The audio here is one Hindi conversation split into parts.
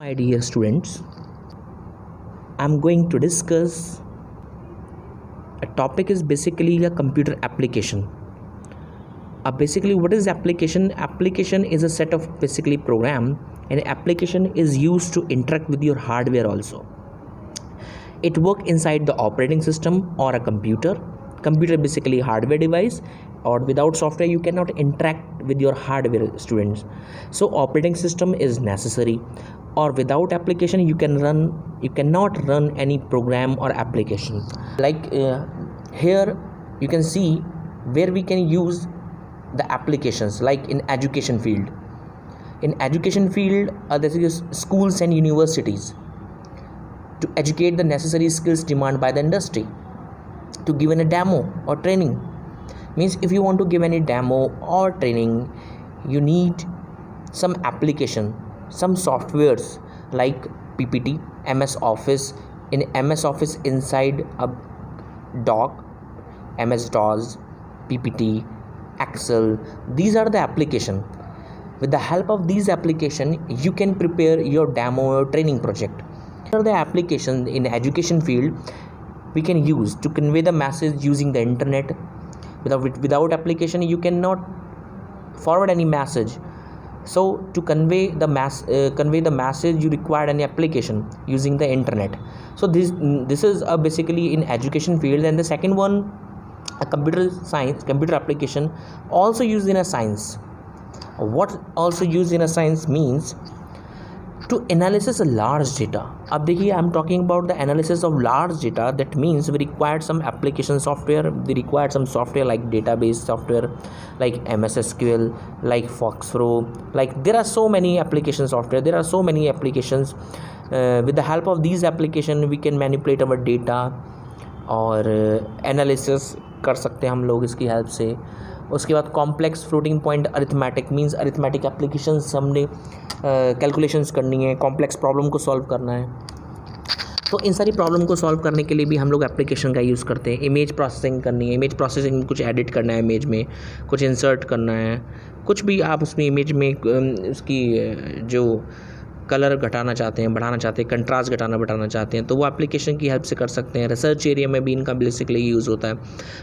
My dear students, I'm going to discuss a topic is basically a computer application. Basically, what is application? Application is a set of basically program, and application is used to interact with your hardware also. It work inside the operating system or a computer. Computer basically hardware device, or without software you cannot interact with your hardware, students. So operating system is necessary, or without application you cannot run any program or application. Here you can see where we can use the applications, like in education field. In education field, this is schools and universities to educate the necessary skills demanded by the industry. To give a demo or training means, if you want to give any demo or training, you need some application, some softwares like PPT, MS Office. In MS Office, inside a doc, MS DOS, PPT, Excel, these are the application. With the help of these application, you can prepare your demo or training project. These are the application in education field we can use to convey the message using the internet. Without application you cannot forward any message. So to convey the message, you require an application using the internet. So this is basically in education field. And the second one, a computer application, also used in a science. What also used in a science means to analysis a large data. अब देखिए, I am talking about the analysis of large data. That means we required some application software. We required some software like database software, like MS SQL, like FoxPro. Like there are so many application software. There are so many applications. With the help of these application, we can manipulate our data और एनालिसिस कर सकते हैं हम लोग इसकी हेल्प से. उसके बाद complex floating point arithmetic means arithmetic applications हमने कैलकुलेशंस करनी है, कॉम्प्लेक्स प्रॉब्लम को सॉल्व करना है. तो इन सारी प्रॉब्लम को सॉल्व करने के लिए भी हम लोग एप्लीकेशन का यूज़ करते हैं. इमेज प्रोसेसिंग करनी है, इमेज प्रोसेसिंग में कुछ एडिट करना है, इमेज में कुछ इंसर्ट करना है, कुछ भी आप उसमें इमेज में उसकी जो कलर घटाना चाहते हैं, बढ़ाना चाहते हैं, कंट्रास्ट घटाना बढ़ाना चाहते हैं, तो वो एप्लीकेशन की हेल्प से कर सकते हैं. रिसर्च एरिया में भी इनका बेसिकली यूज़ होता है.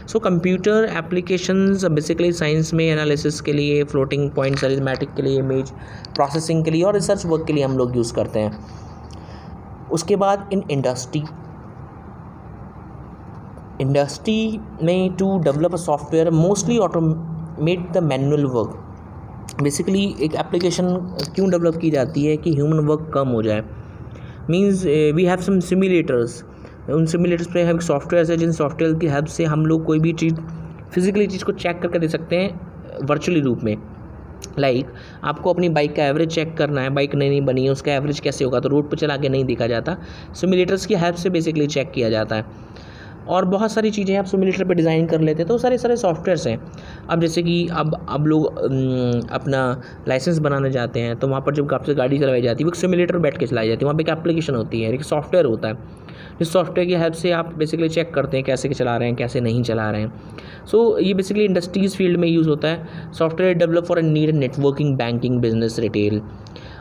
So computer applications basically science में एनालिसिस के लिए, फ्लोटिंग पॉइंट्स अरिथमेटिक के लिए, इमेज प्रोसेसिंग के लिए और रिसर्च वर्क के लिए हम लोग यूज़ करते हैं. उसके बाद इन इंडस्ट्री में to develop a software mostly automate the manual work. Basically एक एप्लीकेशन क्यों डेवलप की जाती है कि ह्यूमन वर्क कम हो जाए. Means we have some simulators. उन सिमुलेटर्स पे हम सॉफ्टवेयर है, जिन सॉफ्टवेयर की हेल्प से हम लोग कोई भी चीज़ फिजिकली चीज़ को चेक करके दे सकते हैं वर्चुअली रूप में. लाइक आपको अपनी बाइक का एवरेज चेक करना है, बाइक नई बनी है, उसका एवरेज कैसे होगा, तो रोड पर चला के नहीं देखा जाता, सिमुलेटर्स की हेल्प से बेसिकली चेक किया जाता है. और बहुत सारी चीज़ें आप सिमुलेटर पे डिज़ाइन कर लेते हैं, तो सारे सॉफ्टवेयर्स हैं. अब जैसे कि अब लोग अपना लाइसेंस बनाने जाते हैं, तो वहाँ पर जब आपसे गाड़ी चलाई जाती है वो एक सिमुलेटर बैठ के चलाई जाती है. वहाँ पे एक एप्लीकेशन होती है, एक सॉफ्टवेयर होता है. इस सॉफ्टवेयर की हेल्प से आप बेसिकली चेक करते हैं कैसे चला रहे हैं, कैसे नहीं चला रहे हैं. सो ये बेसिकली इंडस्ट्रीज़ फील्ड में यूज़ होता है. Software develop for a need networking, banking, business, retail.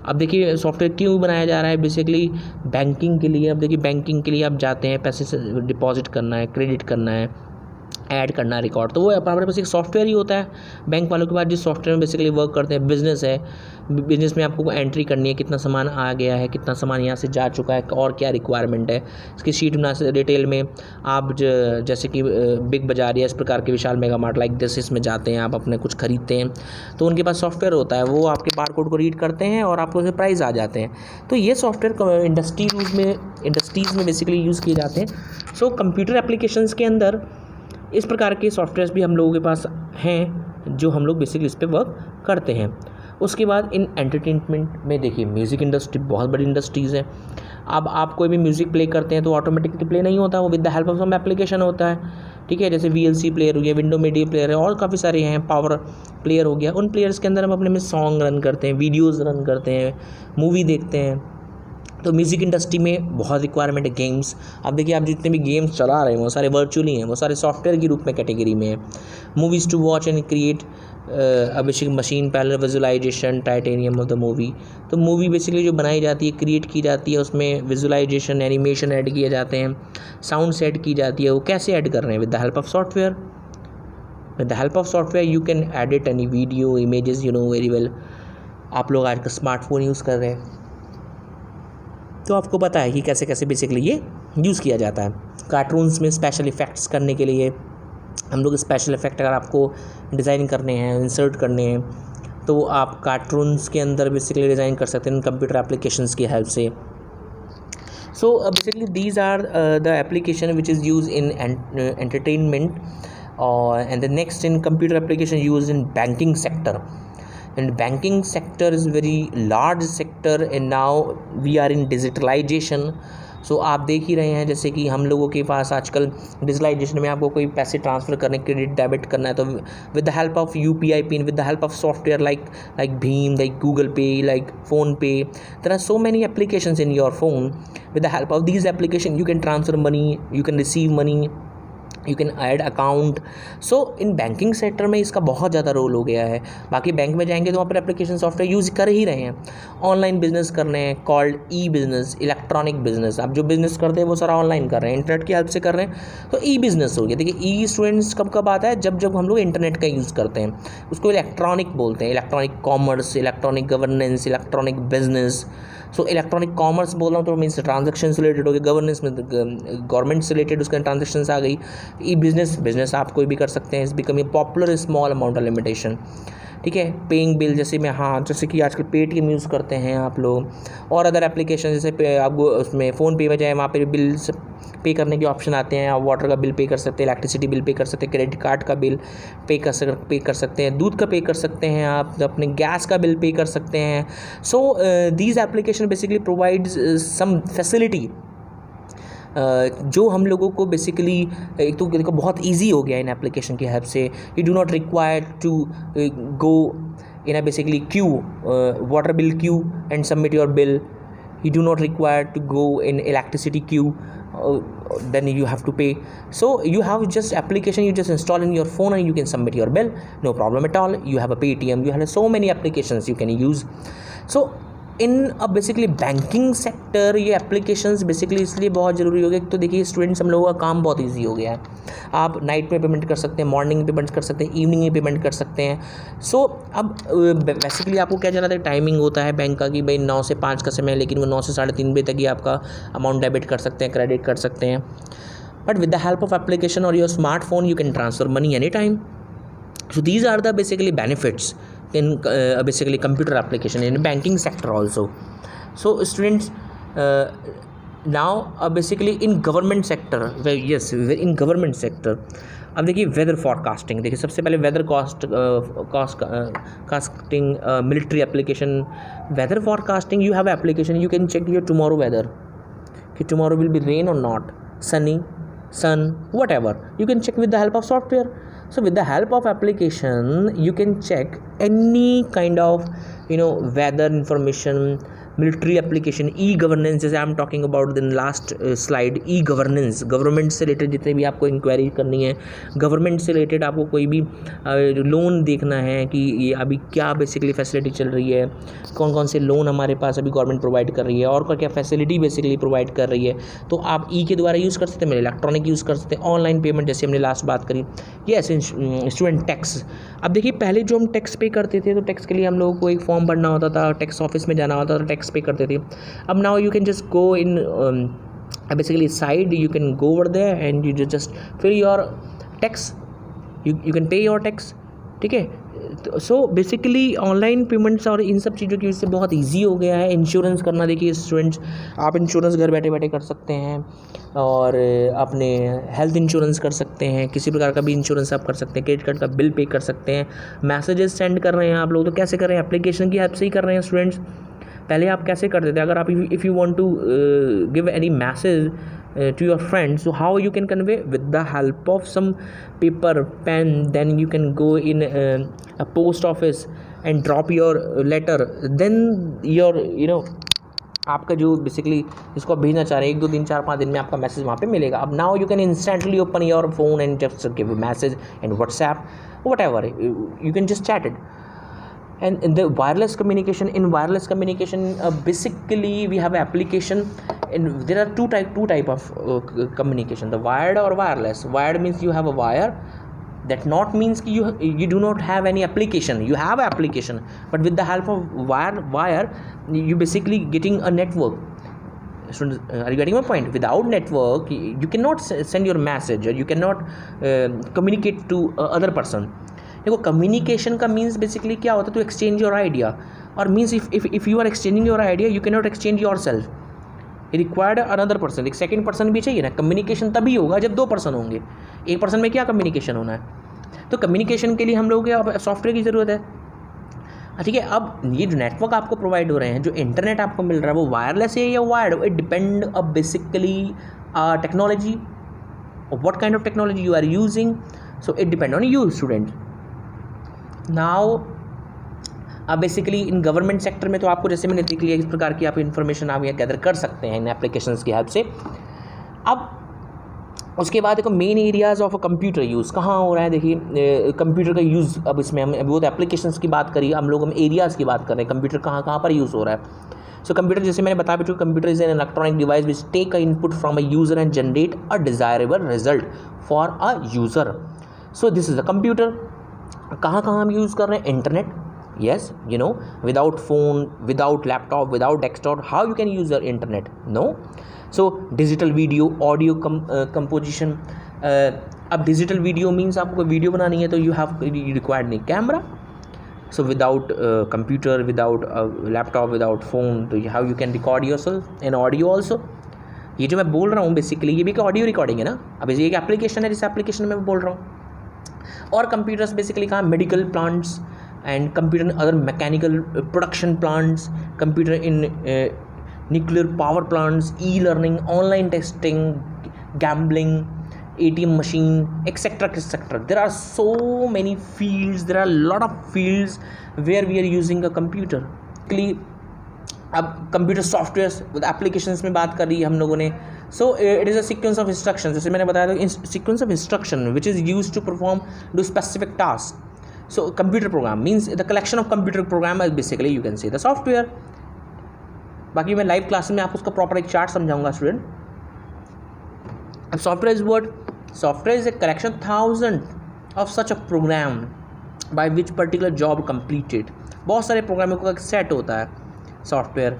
अब देखिए सॉफ्टवेयर क्यों बनाया जा रहा है, बेसिकली बैंकिंग के लिए. अब देखिए बैंकिंग के लिए आप जाते हैं, पैसे से डिपॉजिट करना है, क्रेडिट करना है, ऐड करना है रिकॉर्ड, तो वो हमारे पास एक सॉफ्टवेयर ही होता है बैंक वालों के पास, जिस सॉफ्टवेयर में बेसिकली वर्क करते हैं. बिजनेस है, बिजनेस में आपको एंट्री करनी है, कितना सामान आ गया है, कितना सामान यहाँ से जा चुका है, और क्या रिक्वायरमेंट है, इसकी शीट बना से. रिटेल में आप जैसे कि बिग बाजार या इस प्रकार के विशाल मेगा मार्ट लाइक दिस, इसमें जाते हैं, आप अपने कुछ खरीदते हैं, तो उनके पास सॉफ्टवेयर होता है, वो आपके बार कोड को रीड करते हैं और आपको उसमें प्राइस आ जाते हैं. तो ये सॉफ्टवेयर इंडस्ट्रीज़ में बेसिकली यूज़ किए जाते हैं. सो कंप्यूटर एप्लीकेशंस के अंदर इस प्रकार के सॉफ्टवेयर्स भी हम लोगों के पास हैं, जो हम लोग बेसिकली इस पे वर्क करते हैं. उसके बाद इन एंटरटेनमेंट में देखिए म्यूज़िक इंडस्ट्री बहुत बड़ी इंडस्ट्रीज़ है. अब आप कोई भी म्यूज़िक प्ले करते हैं तो ऑटोमेटिकली प्ले नहीं होता, वो with the help of some application होता है. ठीक है, जैसे VLC प्लेयर हो गया, विंडो मीडिया प्लेयर है, और काफ़ी सारे हैं, पावर प्लेयर हो गया. उन प्लेयर्स के अंदर हम अपने में सॉन्ग रन करते हैं, वीडियोज़ रन करते हैं, मूवी देखते हैं. तो म्यूज़िक इंडस्ट्री में बहुत रिक्वायरमेंट है. गेम्स, अब देखिए आप जितने भी गेम्स चला रहे हैं वो सारे वर्चुअली हैं, वो सारे सॉफ्टवेयर के रूप में कैटेगरी में है. Movies to watch and create basic machine panel visualization titanium of the movie. तो मूवी बेसिकली जो बनाई जाती है, क्रिएट की जाती है, उसमें विजुअलाइजेशन एनिमेशन ऐड किए जाते हैं, साउंड्स ऐड की जाती है। वो कैसे ऐड कर रहे हैं? With the help of software. With the help of software you can edit any video images, you know very well. आप लोग आजकल स्मार्टफोन यूज़ कर रहे हैं, तो आपको पता है कि कैसे कैसे बेसिकली ये यूज़ किया जाता है। कार्टून्स में स्पेशल इफ़ेक्ट्स करने के लिए हम लोग स्पेशल इफ़ेक्ट अगर आपको डिज़ाइन करने हैं, इंसर्ट करने हैं, तो आप कार्टून्स के अंदर बेसिकली डिज़ाइन कर सकते हैं कंप्यूटर एप्लीकेशंस की हेल्प से। So basically these are the application which is use in entertainment, and the next in computer application used in banking sector. And banking sector is very large sector, and now we are in digitalization. So आप देख ही रहे हैं जैसे कि हम लोगों के पास आजकल डिजिटलाइजेशन में आपको कोई पैसे ट्रांसफ़र करने, क्रेडिट डेबिट करना है, तो with the help of UPI pin, with the help of software like भीम, like Google Pay, like PhonePe, there are so many applications in your phone. With the help of these application you can transfer money, you can receive money, you can add account. So in banking sector में इसका बहुत ज़्यादा रोल हो गया है. बाकी बैंक में जाएंगे तो वहाँ पर एप्लीकेशन सॉफ्टवेयर यूज़ कर ही रहे हैं. ऑनलाइन बिजनेस कर रहे हैं, कॉल्ड ई बिज़नेस, इलेक्ट्रॉनिक बिजनेस. आप जो बिज़नेस करते हैं वो सारा ऑनलाइन कर रहे हैं, इंटरनेट की हेल्प से कर रहे हैं, तो ई बिज़नेस हो गया. देखिए ई स्टूडेंट्स कब कब आता है? जब हम लोग इंटरनेट का यूज़ करते हैं, उसको इलेक्ट्रॉनिक बोलते हैं. Electronic commerce, electronic governance, electronic business. So electronic commerce बोल रहा हूँ तो मीन्स ट्रांजेक्शन से रिलेटेड हो गया, गवर्नेंस में गवर्नमेंट से रिलेटेड उसके ट्रांजेक्शन्स आ गई. ई बिजनेस आप कोई भी कर सकते हैं. इस becoming popular small amount of limitation. ठीक है. पेइंग बिल जैसे कि आजकल पेटीएम यूज़ करते हैं आप लोग, और अदर एप्लीकेशन जैसे आपको उसमें फ़ोन पे में जाए, वहाँ पे बिल्स पे करने के ऑप्शन आते हैं. आप वाटर का बिल पे कर सकते हैं, इलेक्ट्रिसिटी बिल पे कर सकते हैं, क्रेडिट कार्ड का बिल पे कर सकते हैं, दूध का पे कर सकते हैं, आप अपने गैस का बिल पे कर सकते हैं. So these application basically provides some facility जो हम लोगों को बेसिकली एक तो देखो बहुत इजी हो गया इन एप्लीकेशन की हेल्प से. You do not require to go in a basically queue, water bill queue and submit your bill. You do not require to go in electricity queue, then you have to pay. So you have just application, you just install in your phone and you can submit your bill, no problem at all. You have a Paytm, you have so many applications you can use. So इन अब बेसिकली बैंकिंग सेक्टर ये एप्लीकेशंस बेसिकली इसलिए बहुत ज़रूरी हो गया. तो देखिए स्टूडेंट्स हम लोगों का काम बहुत इजी हो गया है. आप नाइट में पेमेंट कर सकते हैं, मॉर्निंग में पेमेंट कर सकते हैं, इवनिंग में पेमेंट कर सकते हैं. सो अब बेसिकली आपको क्या चला था, टाइमिंग होता है बैंक का कि भाई 9 से 5 का समय है, लेकिन वो 9 से 3:30 बजे तक ही आपका अमाउंट डेबिट कर सकते हैं, क्रेडिट कर सकते हैं. But with the help of application और your smartphone you can transfer money any time. So these are the basically benefits in basically computer application in banking sector also. So students now basically in government sector, yes in government sector. अब देखिए वेदर फॉरकास्टिंग. देखिए सबसे पहले weather casting military application. Weather forecasting you have application, you can check your tomorrow weather कि टुमारो विल बी रेन और not, sunny, sun, whatever. You can check with the help of software. So with the help of application you can check any kind of weather information. Military application, e governance जैसे I am talking about the last slide. E governance, government से रिलेटेड जितने भी आपको इंक्वायरी करनी है, गवर्नमेंट से रिलेटेड आपको कोई भी लोन देखना है कि ये अभी क्या बेसिकली फैसिलिटी चल रही है, कौन कौन से लोन हमारे पास अभी गवर्नमेंट प्रोवाइड कर रही है और क्या फैसिलिटी बेसिकली प्रोवाइड कर रही है, तो आप ई के द्वारा यूज़ कर सकते हैं, इलेक्ट्रॉनिक यूज़ कर सकते हैं, ऑनलाइन पेमेंट जैसे हमने लास्ट बात करी. Yes student tax. अब देखिए पहले जो हम टैक्स पे करते थे तो टैक्स के लिए हम लोगों को एक फॉर्म भरना होता था, टैक्स ऑफिस में जाना होता था, टैक्स पे करते थे. अब now you can just go in basically side, you can go over there and you just fill your tax, you can pay your tax. ठीक है. सो बेसिकली ऑनलाइन पेमेंट्स और इन सब चीज़ों की वजह से बहुत इजी हो गया है. इंश्योरेंस करना, देखिए स्टूडेंट्स आप इंश्योरेंस घर बैठे बैठे कर सकते हैं और अपने हेल्थ इंश्योरेंस कर सकते हैं, किसी प्रकार का भी इंश्योरेंस आप कर सकते हैं, क्रेडिट कार्ड का बिल पे कर सकते हैं, मैसेजेस सेंड कर रहे हैं आप लोग तो कैसे कर रहे हैं, एप्लीकेशन की हेल्प से ही कर रहे हैं स्टूडेंट्स. पहले आप कैसे करते थे, अगर आप if you want to give any message to your friends, so how you can convey? With the help of some paper, pen, then you can go in a post office and drop your letter, then your आपका जो बेसिकली जिसको आप भेजना चाह रहे हैं 1 2 3 4 5 दिन में आपका मैसेज वहाँ पे मिलेगा. अब now you can instantly open your phone and just give message and WhatsApp whatever, you can just chat it. And in the wireless communication, basically we have an application, and there are two type of communication, the wired or wireless. Wired means you have a wire, that not means you do not have any application. You have an application, but with the help of wire you basically getting a network. Are you getting my point? Without network you cannot send your message, or you cannot communicate to other person. देखो कम्युनिकेशन का मीन्स बेसिकली क्या होता है, टू एक्सचेंज योर आइडिया, और means if you are exchanging your idea you can not exchange yourself, required another person. एक सेकंड पर्सन भी चाहिए ना. कम्युनिकेशन तभी होगा जब 2 पर्सन होंगे. एक पर्सन में क्या कम्युनिकेशन होना है. तो कम्युनिकेशन के लिए हम लोगों को सॉफ्टवेयर की ज़रूरत है. ठीक है. अब ये जो नेटवर्क आपको प्रोवाइड हो रहे हैं, जो इंटरनेट आपको मिल रहा है, वो वायरलेस है या वायर्ड, इट डिपेंड अब basically technology, what kind of technology you are using. So it depend on you student. Now अब बेसिकली इन गवर्नमेंट सेक्टर में तो आपको जैसे मैंने देख लिया इस प्रकार की आप इन्फॉर्मेशन आप यहाँ गैदर कर सकते हैं इन एप्लीकेशंस की हेल्प से. अब उसके बाद देखो main areas of a computer use कहाँ हो रहा है. देखिए कंप्यूटर का यूज़, अब इसमें हम अभी वो तो एप्लीकेशंस की बात करी, हम एरियाज़ की बात कर रहे हैं. कंप्यूटर कहाँ पर यूज़ हो रहा है. सो कंप्यूटर जैसे मैंने बताया बच्चों, computer is an electronic device which take a input from a user and generate a desirable result for a user. So this is a computer. कहाँ हम यूज़ कर रहे हैं. Internet. Yes, you know, without phone, without laptop, without desktop, how you can use your internet? No. So digital video, audio composition. अब digital video means आपको वीडियो बनानी है तो you require नहीं camera. So without computer, without laptop, without phone, तो how you can record yourself and audio also. ये जो मैं बोल रहा हूँ बेसिकली ये भी एक ऑडियो रिकॉर्डिंग है ना. अब ये एक एप्लीकेशन है, जिस एप्लीकेशन में मैं बोल रहा हूँ. और कंप्यूटर्स बेसिकली कहाँ, medical plants and computer in other mechanical production plants, computer in nuclear power plants, e-learning, online testing, gambling, ATM machine, etc. There are so many fields, there are a lot of fields where we are using a computer. अब कंप्यूटर सॉफ्टवेयर विद एप्लीकेशंस में बात कर रही है हम लोगों ने. So it is a sequence of instruction, जैसे मैंने बताया था, sequence of instruction which is use to perform do specific task. So computer program means the collection of computer program is basically you can say the software. बाकी मैं लाइव क्लास में आपको उसका प्रॉपर एक चार्ट समझाऊंगा स्टूडेंट. अब software is what? Software is a collection thousand of such a program by which particular job completed. बहुत सारे प्रोग्रामों का एक सेट होता है सॉफ्टवेयर,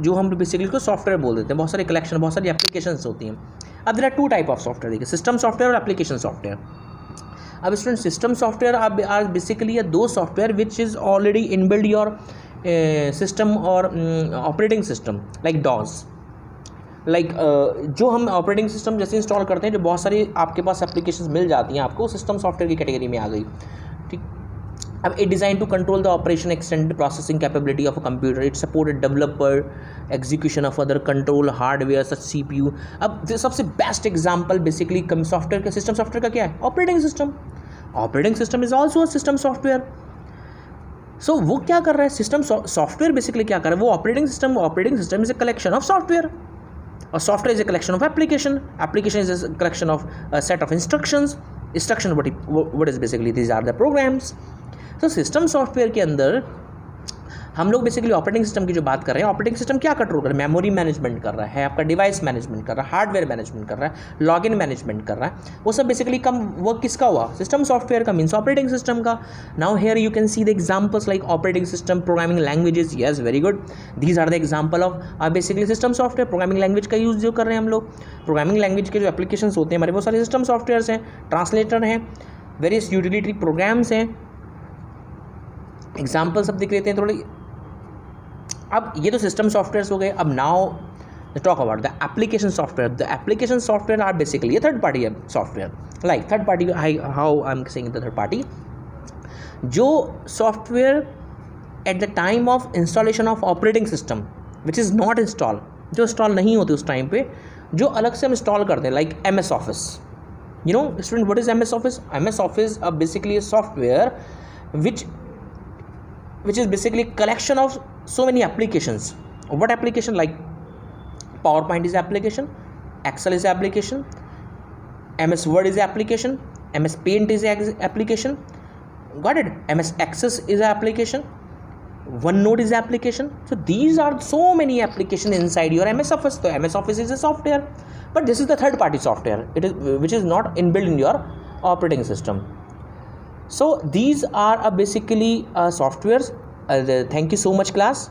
जो हम बेसिकली उसको सॉफ्टवेयर बोल देते हैं. बहुत सारे कलेक्शन, बहुत सारी एप्लीकेशंस होती हैं. अब there are 2 type of software. देखिए सिस्टम सॉफ्टवेयर और एप्लीकेशन सॉफ्टवेयर. अब student system software are basically दो software which is already inbuilt your system और operating system like DOS. Like जो हम ऑपरेटिंग सिस्टम जैसे इंस्टॉल करते हैं, जो बहुत सारी आपके पास एप्लीकेशंस मिल जाती हैं आपको, सिस्टम सॉफ्टवेयर की कैटेगरी में आ गई. ठीक. अब it design to control the operation extended processing capability of a computer. It supported developer execution of other control hardware such CPU. अब सबसे बेस्ट एग्जांपल बेसिकली सॉफ्टवेयर का, सिस्टम सॉफ्टवेयर का क्या है? Operating system. Operating system is also a system software. So वो क्या कर रहा है? सिस्टम सॉफ्टवेयर बेसिकली क्या कर रहा है? वो operating system is a collection of software, और software is a collection of application is a collection of set of instructions. Instruction what is basically these are the programs. तो सिस्टम सॉफ्टवेयर के अंदर हम लोग बेसिकली ऑपरेटिंग सिस्टम की जो बात कर रहे हैं, ऑपरेटिंग सिस्टम क्या कंट्रोल कर रहा है? मेमोरी मैनेजमेंट कर रहा है, आपका डिवाइस मैनेजमेंट कर रहा है, हार्डवेयर मैनेजमेंट कर रहा है, लॉगिन मैनेजमेंट कर रहा है. वो सब बेसिकली कम वर्क किसका हुआ? सिस्टम सॉफ्टवेयर का, मीन्स ऑपरेटिंग सिस्टम का. Now here you can see the examples like operating system, programming languages. Yes, very good. These are the example of basically system software. Programming language का यूज़ जो कर रहे हैं हम लोग, प्रोग्रामिंग लैंग्वेज के जो एप्लीकेशन होते हैं हमारे, वो सारे सिस्टम सॉफ्टवेयर्स हैं. ट्रांसलेटर हैं, वेरियस यूटिलिटी प्रोग्राम्स हैं. एग्जाम्पल सब देख लेते हैं थोड़े. अब ये तो सिस्टम सॉफ्टवेयर हो गए. अब now talk about the application software. The application software are basically third party software. Like third party, how I am saying the third party, जो software at the time of installation of operating system which is not install, जो इंस्टॉल नहीं होते उस टाइम पे, जो अलग से हम इंस्टॉल करते हैं, like MS office. You know student what is MS office? MS office basically software which is basically collection of so many applications. What application? Like PowerPoint is application, Excel is application, MS Word is application, MS Paint is application. Got it? MS Access is application, OneNote is application. So these are so many applications inside your MS Office. So MS Office is a software, but this is the third party software. It is which is not inbuilt in your operating system. So these are basically softwares. Thank you so much, class.